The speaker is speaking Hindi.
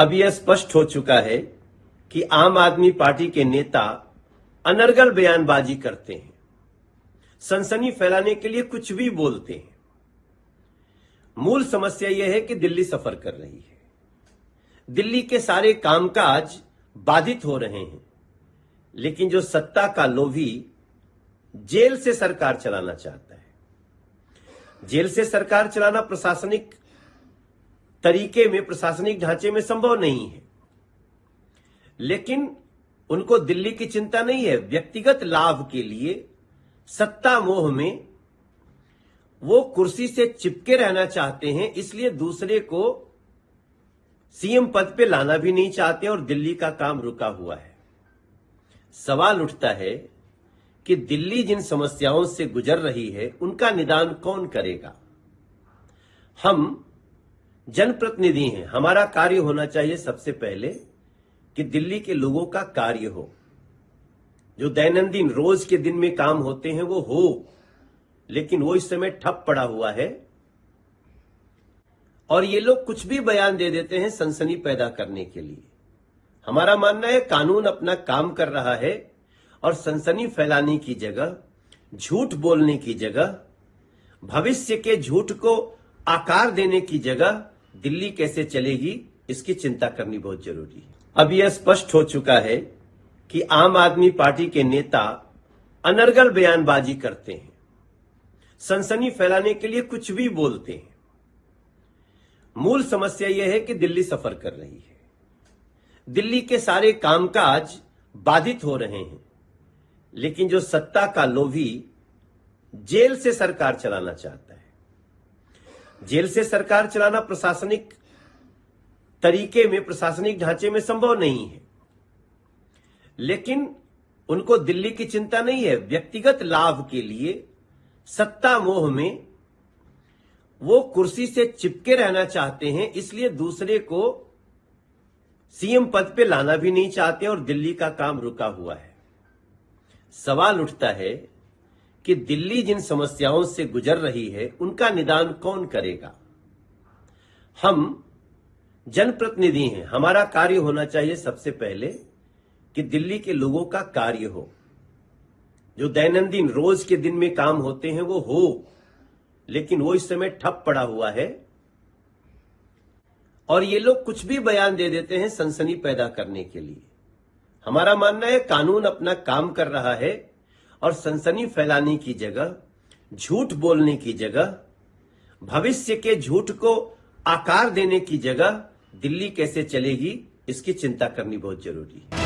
अब यह स्पष्ट हो चुका है कि आम आदमी पार्टी के नेता अनर्गल बयानबाजी करते हैं, सनसनी फैलाने के लिए कुछ भी बोलते हैं। मूल समस्या यह है कि दिल्ली सफर कर रही है, दिल्ली के सारे कामकाज बाधित हो रहे हैं, लेकिन जो सत्ता का लोभी जेल से सरकार चलाना चाहता है, जेल से सरकार चलाना प्रशासनिक तरीके में, प्रशासनिक ढांचे में संभव नहीं है, लेकिन उनको दिल्ली की चिंता नहीं है। व्यक्तिगत लाभ के लिए सत्ता मोह में वो कुर्सी से चिपके रहना चाहते हैं, इसलिए दूसरे को सीएम पद पे लाना भी नहीं चाहते और दिल्ली का काम रुका हुआ है। सवाल उठता है कि दिल्ली जिन समस्याओं से गुजर रही है उनका निदान कौन करेगा। हम जनप्रतिनिधि हैं, हमारा कार्य होना चाहिए सबसे पहले कि दिल्ली के लोगों का कार्य हो, जो दैनंदिन रोज के दिन में काम होते हैं वो हो, लेकिन वो इस समय ठप पड़ा हुआ है और ये लोग कुछ भी बयान दे देते हैं सनसनी पैदा करने के लिए। हमारा मानना है कानून अपना काम कर रहा है और सनसनी फैलाने की जगह, झूठ बोलने की जगह, भविष्य के झूठ को आकार देने की जगह दिल्ली कैसे चलेगी इसकी चिंता करनी बहुत जरूरी है। अब यह स्पष्ट हो चुका है कि आम आदमी पार्टी के नेता अनर्गल बयानबाजी करते हैं, सनसनी फैलाने के लिए कुछ भी बोलते हैं। मूल समस्या यह है कि दिल्ली सफर कर रही है, दिल्ली के सारे कामकाज बाधित हो रहे हैं, लेकिन जो सत्ता का लोभी जेल से सरकार चलाना चाहता है, जेल से सरकार चलाना प्रशासनिक तरीके में, प्रशासनिक ढांचे में संभव नहीं है, लेकिन उनको दिल्ली की चिंता नहीं है। व्यक्तिगत लाभ के लिए सत्ता मोह में वो कुर्सी से चिपके रहना चाहते हैं, इसलिए दूसरे को सीएम पद पे लाना भी नहीं चाहते और दिल्ली का काम रुका हुआ है। सवाल उठता है कि दिल्ली जिन समस्याओं से गुजर रही है उनका निदान कौन करेगा। हम जनप्रतिनिधि हैं, हमारा कार्य होना चाहिए सबसे पहले कि दिल्ली के लोगों का कार्य हो, जो दैनंदिन रोज के दिन में काम होते हैं वो हो, लेकिन वो इस समय ठप पड़ा हुआ है और ये लोग कुछ भी बयान दे देते हैं सनसनी पैदा करने के लिए। हमारा मानना है कानून अपना काम कर रहा है और सनसनी फैलाने की जगह, झूठ बोलने की जगह, भविष्य के झूठ को आकार देने की जगह दिल्ली कैसे चलेगी इसकी चिंता करनी बहुत जरूरी है।